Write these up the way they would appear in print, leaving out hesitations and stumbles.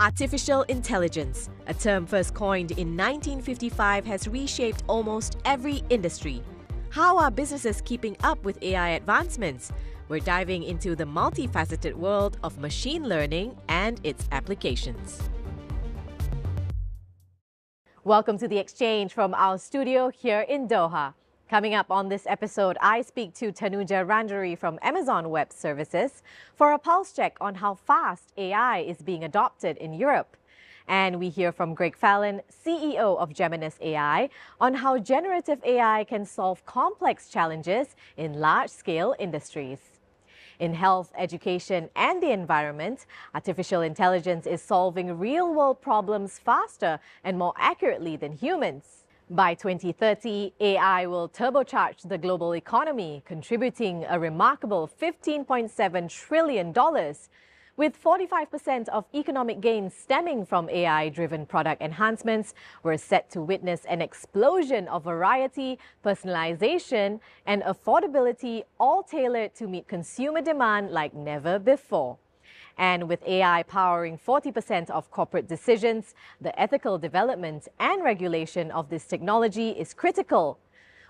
Artificial intelligence, a term first coined in 1955, has reshaped almost every industry. How are businesses keeping up with AI advancements? We're diving into the multifaceted world of machine learning and its applications. Welcome to The Exchange from our studio here in Doha. Coming up on this episode, I speak to Tanuja Randuri from Amazon Web Services for a pulse check on how fast AI is being adopted in Europe. And we hear from Greg Fallon, CEO of Geminis AI, on how generative AI can solve complex challenges in large-scale industries. In health, education, and the environment, artificial intelligence is solving real-world problems faster and more accurately than humans. By 2030, AI will turbocharge the global economy, contributing a remarkable $15.7 trillion, with 45% of economic gains stemming from AI-driven product enhancements. We're set to witness an explosion of variety, personalization, and affordability, all tailored to meet consumer demand like never before. And with AI powering 40% of corporate decisions, the ethical development and regulation of this technology is critical.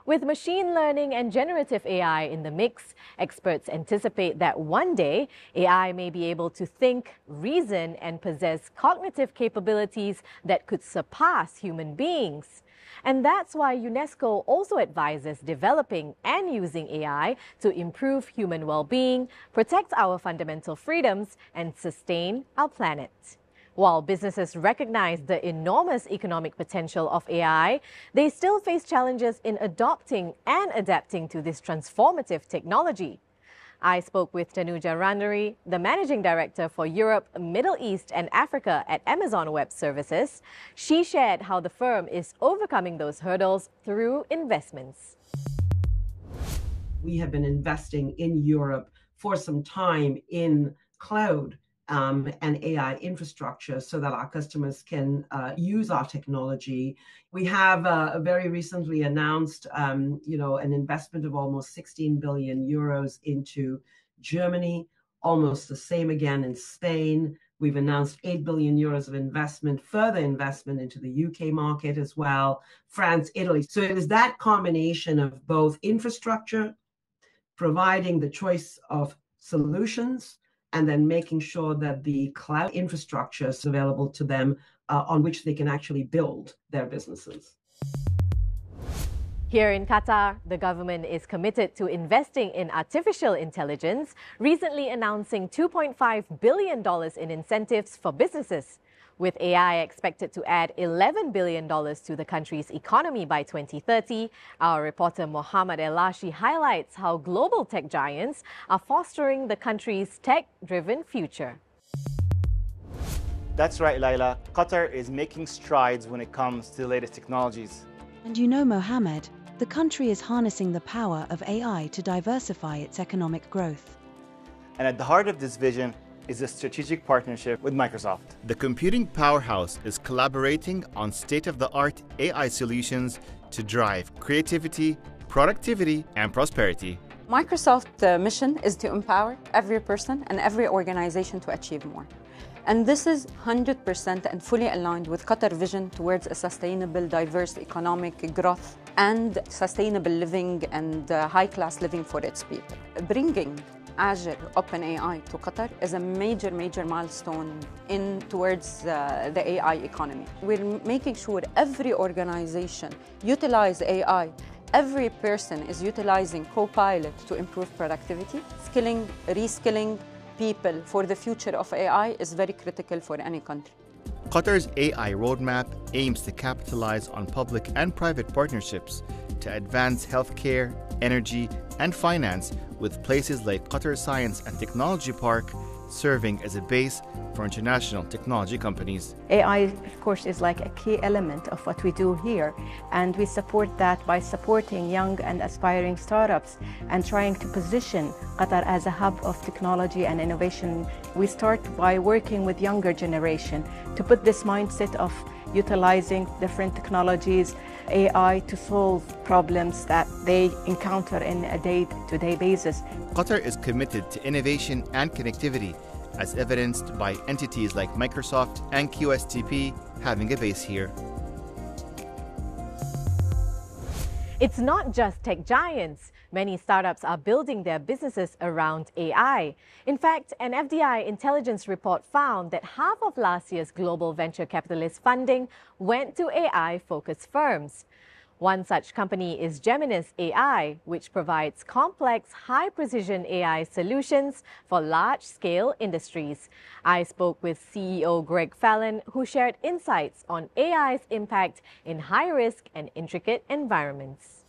With machine learning and generative AI in the mix, experts anticipate that one day AI may be able to think, reason, and possess cognitive capabilities that could surpass human beings. And that's why UNESCO also advises developing and using AI to improve human well-being, protect our fundamental freedoms, and sustain our planet. While businesses recognize the enormous economic potential of AI, they still face challenges in adopting and adapting to this transformative technology. I spoke with Tanuja Randuri, the Managing Director for Europe, Middle East and Africa at Amazon Web Services. She shared how the firm is overcoming those hurdles through investments. We have been investing in Europe for some time in cloud and AI infrastructure so that our customers can use our technology. We have very recently announced, an investment of almost 16 billion euros into Germany, almost the same again in Spain. We've announced 8 billion euros of investment, further investment into the UK market as well, France, Italy. So it is that combination of both infrastructure, providing the choice of solutions, and then making sure that the cloud infrastructure is available to them on which they can actually build their businesses. Here in Qatar, the government is committed to investing in artificial intelligence, recently announcing $2.5 billion in incentives for businesses. With AI expected to add $11 billion to the country's economy by 2030, our reporter Mohammed El-Lashi highlights how global tech giants are fostering the country's tech-driven future. That's right, Laila. Qatar is making strides when it comes to the latest technologies. And you know, Mohammed, the country is harnessing the power of AI to diversify its economic growth. And at the heart of this vision is a strategic partnership with Microsoft. The computing powerhouse is collaborating on state-of-the-art AI solutions to drive creativity, productivity, and prosperity. Microsoft's mission is to empower every person and every organization to achieve more. And this is 100% and fully aligned with Qatar's vision towards a sustainable, diverse economic growth and sustainable living and high-class living for its people. Bringing Azure OpenAI to Qatar is a major milestone towards the AI economy. We're making sure every organization utilize AI. Every person is utilizing Copilot to improve productivity. Skilling, reskilling people for the future of AI is very critical for any country. Qatar's AI roadmap aims to capitalize on public and private partnerships to advance healthcare, energy, and finance, with places like Qatar Science and Technology Park serving as a base for international technology companies. AI, of course, is like a key element of what we do here, and we support that by supporting young and aspiring startups and trying to position Qatar as a hub of technology and innovation. We start by working with younger generation to put this mindset of utilizing different technologies, AI, to solve problems that they encounter in a day-to-day basis. Qatar is committed to innovation and connectivity as evidenced by entities like Microsoft and QSTP having a base here. It's not just tech giants. Many startups are building their businesses around AI. In fact, an FDI intelligence report found that half of last year's global venture capitalist funding went to AI-focused firms. One such company is Geminis AI, which provides complex, high-precision AI solutions for large-scale industries. I spoke with CEO Greg Fallon, who shared insights on AI's impact in high-risk and intricate environments.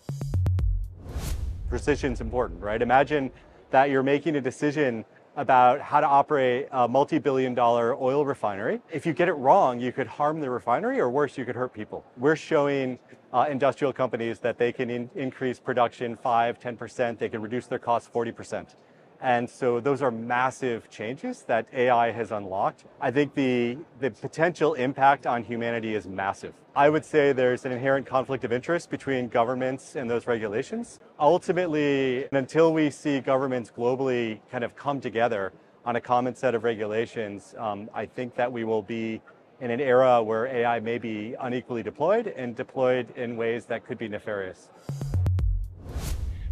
Precision is important, right? Imagine that you're making a decision about how to operate a multi-billion-dollar oil refinery. If you get it wrong, you could harm the refinery, or worse, you could hurt people. We're showing industrial companies that they can increase production 5-10%, they can reduce their costs 40%. And so those are massive changes that AI has unlocked. I think the potential impact on humanity is massive. I would say there's an inherent conflict of interest between governments and those regulations. Ultimately, until we see governments globally kind of come together on a common set of regulations, I think that we will be in an era where AI may be unequally deployed and deployed in ways that could be nefarious.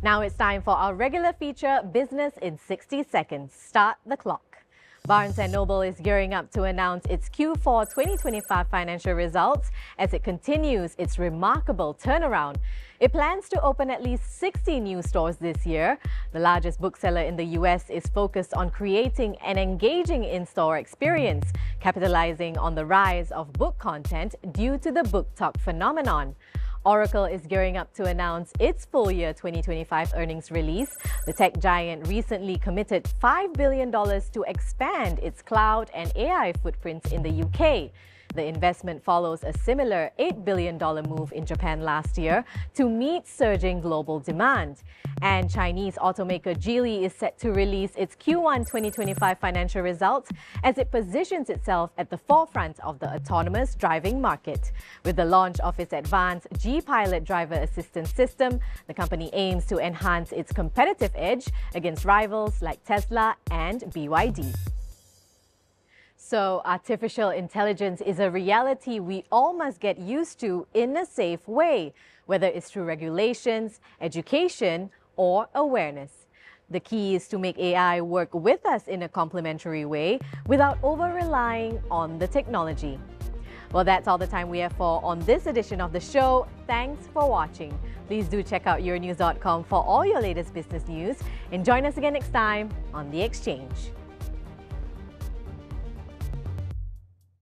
Now it's time for our regular feature, Business in 60 Seconds. Start the clock. Barnes & Noble is gearing up to announce its Q4 2025 financial results as it continues its remarkable turnaround. It plans to open at least 60 new stores this year. The largest bookseller in the US is focused on creating an engaging in-store experience, capitalizing on the rise of book content due to the book talk phenomenon. Oracle is gearing up to announce its full year 2025 earnings release. The tech giant recently committed $5 billion to expand its cloud and AI footprints in the UK. The investment follows a similar $8 billion move in Japan last year to meet surging global demand. And Chinese automaker Geely is set to release its Q1 2025 financial results as it positions itself at the forefront of the autonomous driving market. With the launch of its advanced G-Pilot driver assistance system, the company aims to enhance its competitive edge against rivals like Tesla and BYD. So, artificial intelligence is a reality we all must get used to in a safe way, whether it's through regulations, education, or awareness. The key is to make AI work with us in a complementary way without over-relying on the technology. Well, that's all the time we have for on this edition of the show. Thanks for watching. Please do check out yournews.com for all your latest business news and join us again next time on The Exchange.